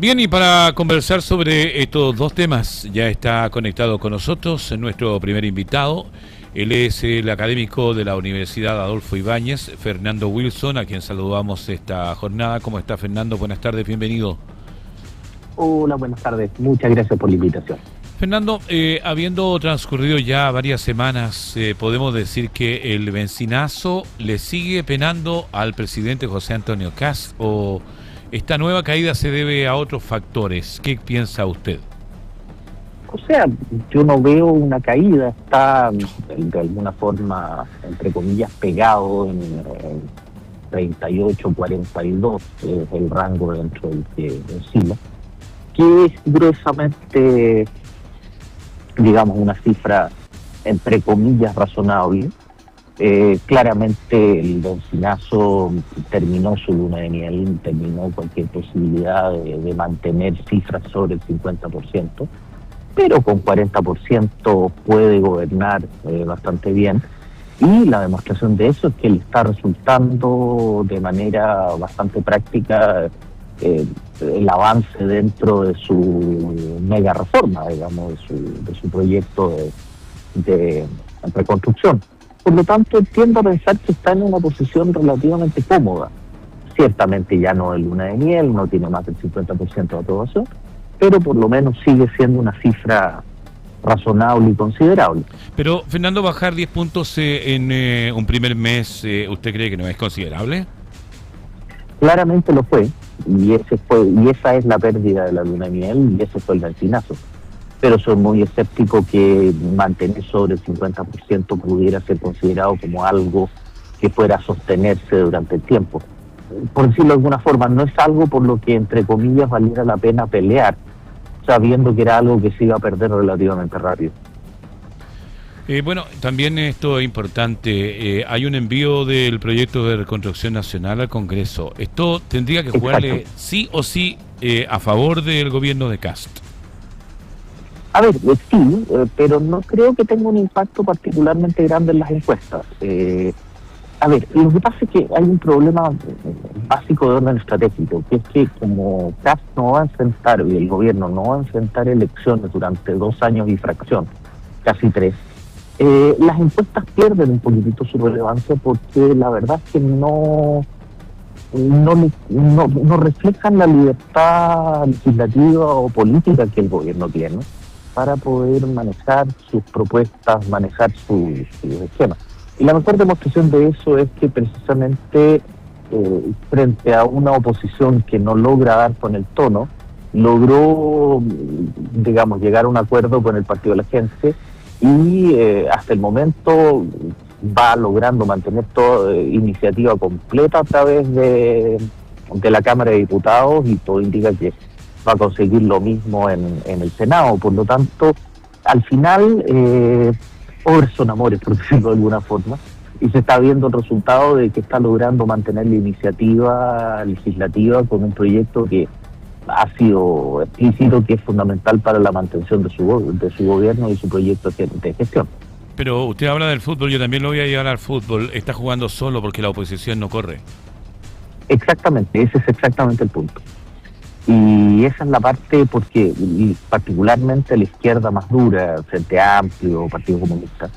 Bien, y para conversar sobre estos dos temas, ya está conectado con nosotros nuestro primer invitado. Él es el académico de la Universidad Adolfo Ibáñez, Fernando Wilson, a quien saludamos esta jornada. ¿Cómo está, Fernando? Buenas tardes, bienvenido. Hola, buenas tardes. Muchas gracias por la invitación. Fernando, habiendo transcurrido ya varias semanas, podemos decir que el bencinazo le sigue penando al presidente José Antonio Kast, o esta nueva caída se debe a otros factores. ¿Qué piensa usted? O sea, yo no veo una caída, está de alguna forma, entre comillas, pegado en 38, 42, es el rango dentro del que oscila, que es gruesamente, digamos, una cifra, entre comillas, razonable. Claramente el bencinazo terminó su luna de miel, terminó cualquier posibilidad de mantener cifras sobre el 50%, pero con 40% puede gobernar bastante bien, y la demostración de eso es que le está resultando de manera bastante práctica el avance dentro de su mega reforma, digamos, de su proyecto de reconstrucción. Por lo tanto, tiendo a pensar que está en una posición relativamente cómoda. Ciertamente ya no es luna de miel, no tiene más del 50% de aprobación, pero por lo menos sigue siendo una cifra razonable y considerable. Pero, Fernando, bajar 10 puntos en un primer mes, ¿usted cree que no es considerable? Claramente lo fue, y esa es la pérdida de la luna de miel, y ese fue el bencinazo. Pero soy muy escéptico que mantener sobre el 50% pudiera ser considerado como algo que fuera a sostenerse durante el tiempo. Por decirlo de alguna forma, no es algo por lo que, entre comillas, valiera la pena pelear, sabiendo que era algo que se iba a perder relativamente rápido. Bueno, también esto es importante, hay un envío del proyecto de reconstrucción nacional al Congreso. ¿Esto tendría que jugarle sí o sí a favor del gobierno de Kast? A ver, sí, pero no creo que tenga un impacto particularmente grande en las encuestas. A ver, lo que pasa es que hay un problema básico de orden estratégico, que es que como Kast no va a enfrentar, y el gobierno no va a enfrentar elecciones durante 2 años y fracción, casi 3, las encuestas pierden un poquitito su relevancia, porque la verdad es que no reflejan la libertad legislativa o política que el gobierno tiene para poder manejar sus propuestas, manejar sus esquemas. Y la mejor demostración de eso es que precisamente frente a una oposición que no logra dar con el tono, logró, digamos, llegar a un acuerdo con el Partido de la Gente, y hasta el momento va logrando mantener toda iniciativa completa a través de la Cámara de Diputados, y todo indica que va a conseguir lo mismo en el Senado. Por lo tanto, al final, pobres son amores, por decirlo de alguna forma, y se está viendo el resultado de que está logrando mantener la iniciativa legislativa con un proyecto que ha sido explícito, que es fundamental para la mantención de su gobierno y su proyecto de gestión. Pero usted habla del fútbol, yo también lo voy a llevar al fútbol. Está jugando solo porque la oposición no corre. Exactamente, ese es exactamente el punto. Y esa es la parte, porque particularmente la izquierda más dura, Frente Amplio, Partido Comunista,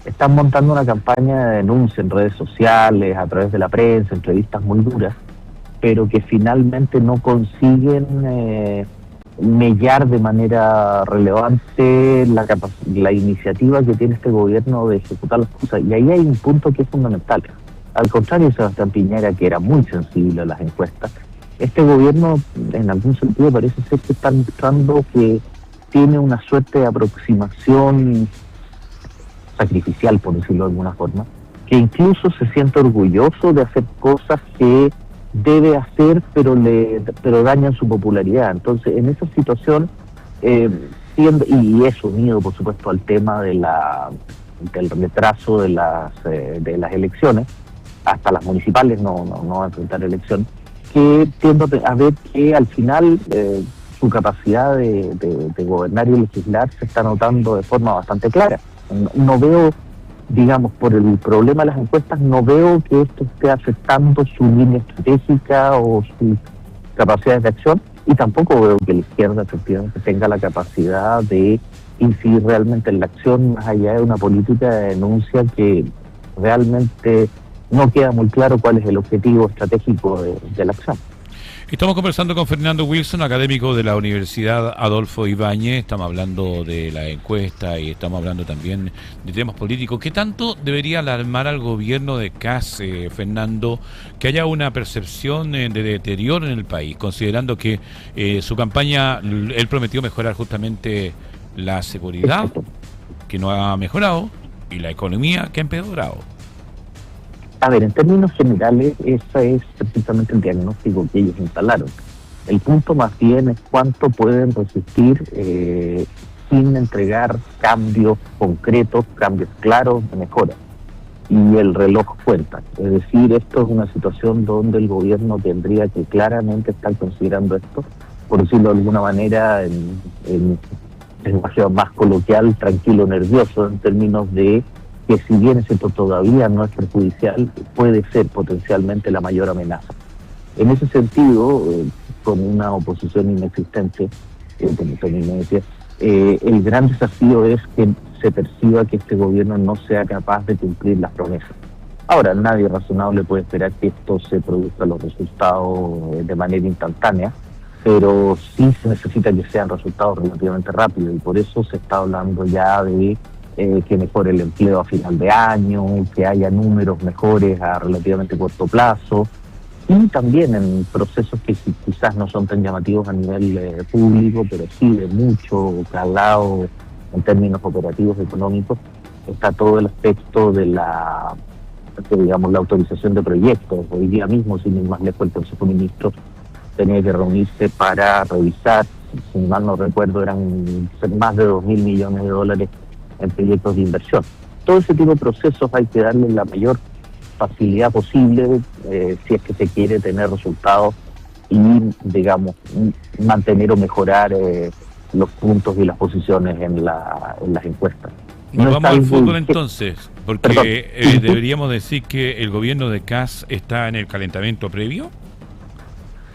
están montando una campaña de denuncia en redes sociales, a través de la prensa, entrevistas muy duras, pero que finalmente no consiguen mellar de manera relevante la iniciativa que tiene este gobierno de ejecutar las cosas. Y ahí hay un punto que es fundamental. Al contrario de Sebastián Piñera, que era muy sensible a las encuestas, este gobierno, en algún sentido, parece ser que está mostrando que tiene una suerte de aproximación sacrificial, por decirlo de alguna forma, que incluso se siente orgulloso de hacer cosas que debe hacer, pero dañan su popularidad. Entonces, en esa situación, y eso unido, por supuesto, al tema del retraso de las elecciones, hasta las municipales no va a enfrentar elección, que tiendo a ver que al final su capacidad de gobernar y legislar se está notando de forma bastante clara. No veo, digamos, por el problema de las encuestas, no veo que esto esté afectando su línea estratégica o sus capacidades de acción, Y tampoco veo que la izquierda efectivamente tenga la capacidad de incidir realmente en la acción más allá de una política de denuncia que realmente no queda muy claro cuál es el objetivo estratégico de la acción. Estamos conversando con Fernando Wilson, académico de la Universidad Adolfo Ibáñez. Estamos hablando de la encuesta y estamos hablando también de temas políticos. ¿Qué tanto debería alarmar al gobierno de Kast, Fernando, que haya una percepción de deterioro en el país, considerando que su campaña, él prometió mejorar justamente la seguridad, Exacto. que no ha mejorado, y la economía, que ha empeorado? A ver, en términos generales, ese es precisamente el diagnóstico que ellos instalaron. El punto más bien es cuánto pueden resistir sin entregar cambios concretos, cambios claros de mejora. Y el reloj cuenta. Es decir, esto es una situación donde el gobierno tendría que claramente estar considerando esto, por decirlo de alguna manera, en lenguaje más coloquial, tranquilo, nervioso, en términos de que si bien ese todavía no es perjudicial, puede ser potencialmente la mayor amenaza. En ese sentido, con una oposición inexistente, como también me decía, el gran desafío es que se perciba que este gobierno no sea capaz de cumplir las promesas. Ahora, nadie razonable puede esperar que esto se produzca los resultados de manera instantánea, pero sí se necesita que sean resultados relativamente rápidos y por eso se está hablando ya de que mejore el empleo a final de año, que haya números mejores a relativamente corto plazo y también en procesos que quizás no son tan llamativos a nivel público, pero sí de mucho calado en términos operativos económicos, está todo el aspecto de la autorización de proyectos. Hoy día mismo, sin ir más lejos, el Consejo de Ministros tenía que reunirse para revisar, si mal no recuerdo, eran más de 2.000 millones de dólares en proyectos de inversión. Todo ese tipo de procesos hay que darle la mayor facilidad posible si es que se quiere tener resultados y, digamos, mantener o mejorar los puntos y las posiciones en las encuestas. Nos vamos al fútbol entonces, porque deberíamos decir que el gobierno de Kast está en el calentamiento previo.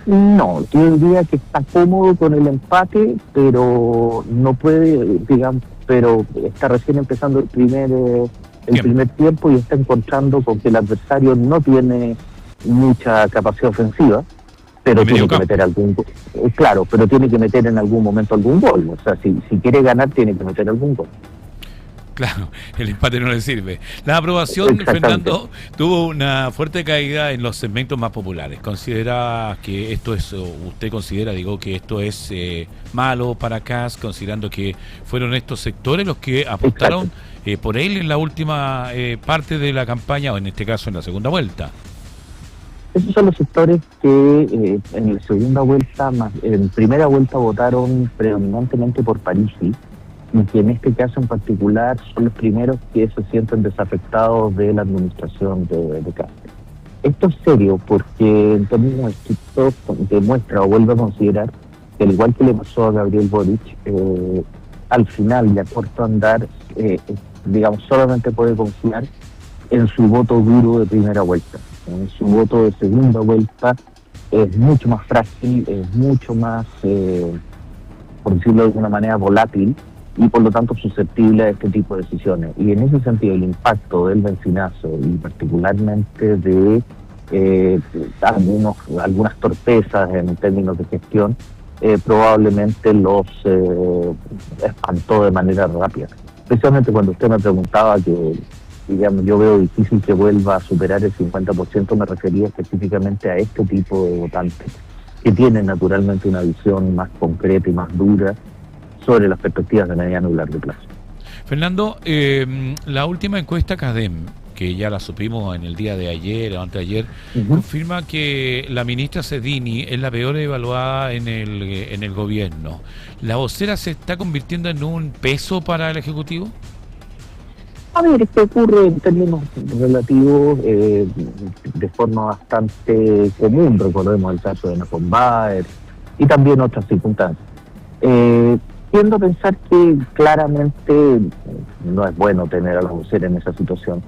No, yo diría que está cómodo con el empate, pero no puede, digamos, pero está recién empezando el primer tiempo y está encontrando con que el adversario no tiene mucha capacidad ofensiva, pero tiene que meter claro, pero tiene que meter en algún momento algún gol. O sea, si quiere ganar tiene que meter algún gol. Claro, el empate no le sirve. La aprobación, Fernando, tuvo una fuerte caída en los segmentos más populares. ¿Considera que esto es, usted considera, que esto es malo para Kast, considerando que fueron estos sectores los que apostaron por él en la última parte de la campaña, o en este caso en la segunda vuelta? Esos son los sectores que en la segunda vuelta, en primera vuelta votaron predominantemente por Parisi, y que en este caso en particular son los primeros que se sienten desafectados de la administración de Kast. Esto es serio porque en términos estrictos demuestra o vuelve a considerar que al igual que le pasó a Gabriel Boric, al final y a corto andar, solamente puede confiar en su voto duro de primera vuelta. En su voto de segunda vuelta es mucho más frágil, es mucho más, por decirlo de alguna manera, volátil, y por lo tanto susceptible a este tipo de decisiones. Y en ese sentido el impacto del benzinazo y particularmente de algunas torpezas en términos de gestión probablemente los espantó de manera rápida. Especialmente cuando usted me preguntaba que, yo veo difícil que vuelva a superar el 50%, me refería específicamente a este tipo de votantes que tienen naturalmente una visión más concreta y más dura sobre las perspectivas de mediano y largo plazo. Fernando, la última encuesta CADEM, que ya la supimos en el día de ayer o anteayer, confirma que la ministra Cedini es la peor evaluada en el gobierno. ¿La vocera se está convirtiendo en un peso para el Ejecutivo? A ver, esto ocurre en términos relativos de forma bastante común. Recordemos el caso de Nahum Baer y también otras circunstancias. Tiendo a pensar que claramente no es bueno tener a la vocera en esa situación,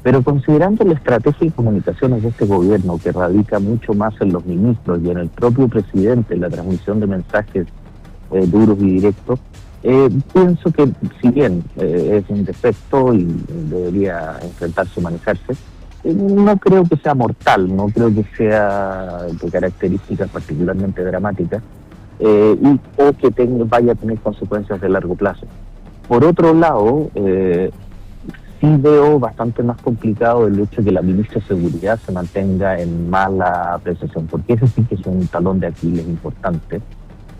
Pero considerando la estrategia y comunicaciones de este gobierno, que radica mucho más en los ministros y en el propio presidente, en la transmisión de mensajes duros y directos, pienso que si bien es un defecto y debería enfrentarse o manejarse, no creo que sea mortal, no creo que sea de características particularmente dramáticas o que vaya a tener consecuencias de largo plazo. Por otro lado, sí veo bastante más complicado el hecho de que la ministra de Seguridad se mantenga en mala apreciación, porque ese sí que es un talón de Aquiles importante,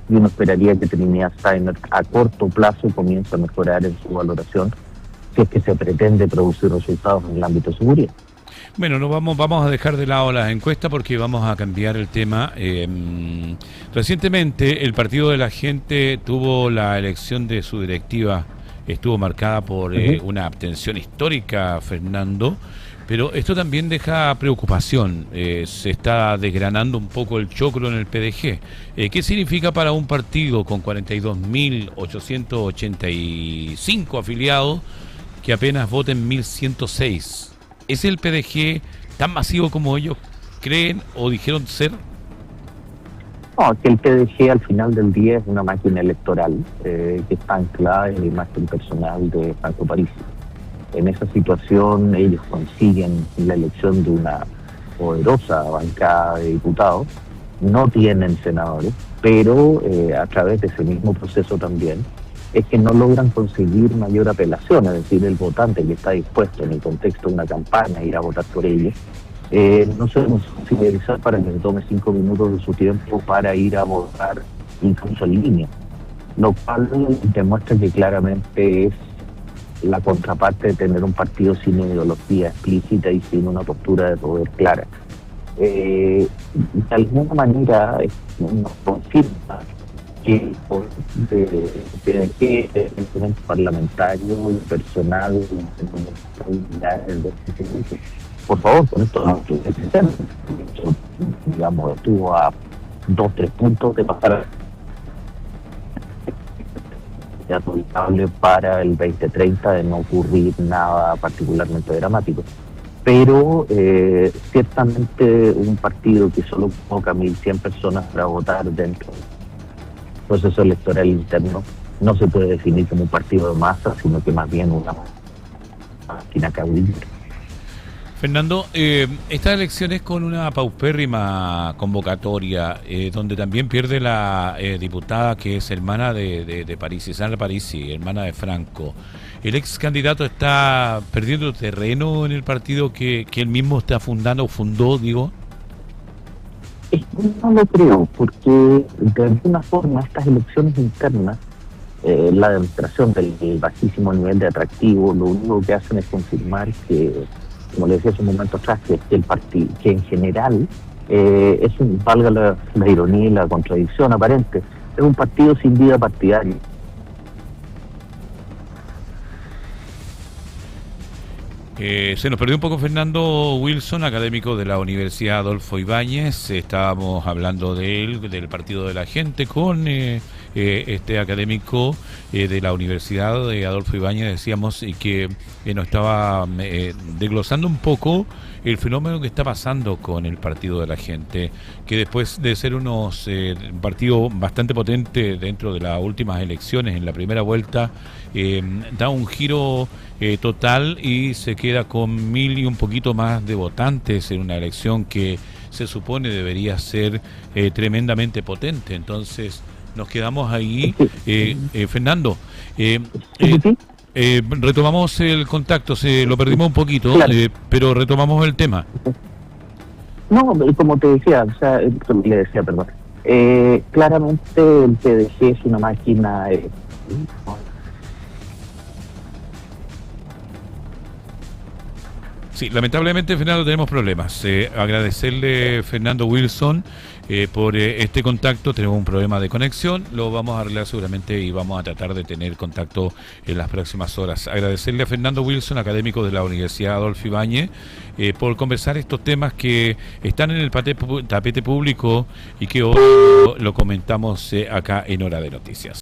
y uno esperaría que Trinidad Steiner a corto plazo comience a mejorar en su valoración si es que se pretende producir resultados en el ámbito de seguridad. Bueno, no vamos a dejar de lado las encuestas porque vamos a cambiar el tema. Recientemente el Partido de la Gente tuvo la elección de su directiva, estuvo marcada por una abstención histórica, Fernando, pero esto también deja preocupación. Se está desgranando un poco el choclo en el PDG. ¿Qué significa para un partido con 42.885 afiliados que apenas voten 1.106? ¿Es el PDG tan masivo como ellos creen o dijeron ser? No, que el PDG al final del día es una máquina electoral que está anclada en la imagen personal de Franco Parisi. En esa situación ellos consiguen la elección de una poderosa bancada de diputados, no tienen senadores, pero a través de ese mismo proceso también es que no logran conseguir mayor apelación, es decir, el votante que está dispuesto en el contexto de una campaña a ir a votar por ellos, no se deben sensibilizar para que se tome 5 minutos de su tiempo para ir a votar incluso en línea, lo cual demuestra que claramente es la contraparte de tener un partido sin ideología explícita y sin una postura de poder clara. De alguna manera nos confirma que el instrumento parlamentario y personal por favor, con esto no digamos, estuvo a 2-3 puntos de pasar adoptable para el 2030 de no ocurrir nada particularmente dramático. Pero ciertamente un partido que solo convoca 1.100 personas para votar dentro del proceso electoral interno no se puede definir como un partido de masa, sino que más bien una máquina caudillera. Fernando, estas elecciones con una paupérrima convocatoria, donde también pierde la diputada que es hermana de Parisi, Sandra Parisi, hermana de Franco. ¿El ex candidato está perdiendo terreno en el partido que él mismo está fundó, digo? No lo creo, porque de alguna forma estas elecciones internas, la demostración del bajísimo nivel de atractivo, lo único que hacen es confirmar que, como le decía hace un momento atrás, que el partido, que en general valga la ironía y la contradicción aparente, es un partido sin vida partidaria. Se nos perdió un poco Fernando Wilson, académico de la Universidad Adolfo Ibáñez. Estábamos hablando de él, del Partido de la Gente, con este académico de la Universidad de Adolfo Ibáñez, decíamos, y que nos estaba desglosando un poco el fenómeno que está pasando con el Partido de la Gente, que después de ser un partido bastante potente dentro de las últimas elecciones, en la primera vuelta, da un giro total y se queda con 1.000 y un poquito más de votantes en una elección que se supone debería ser tremendamente potente. Entonces nos quedamos ahí. Fernando, retomamos el contacto, lo perdimos un poquito, claro, pero retomamos el tema. No, como te decía, claramente el PDG es una máquina Sí, lamentablemente, Fernando, tenemos problemas. Agradecerle, Fernando Wilson, por este contacto. Tenemos un problema de conexión, lo vamos a arreglar seguramente y vamos a tratar de tener contacto en las próximas horas. Agradecerle a Fernando Wilson, académico de la Universidad Adolfo Ibáñez, por conversar estos temas que están en el tapete público y que hoy lo comentamos acá en Hora de Noticias.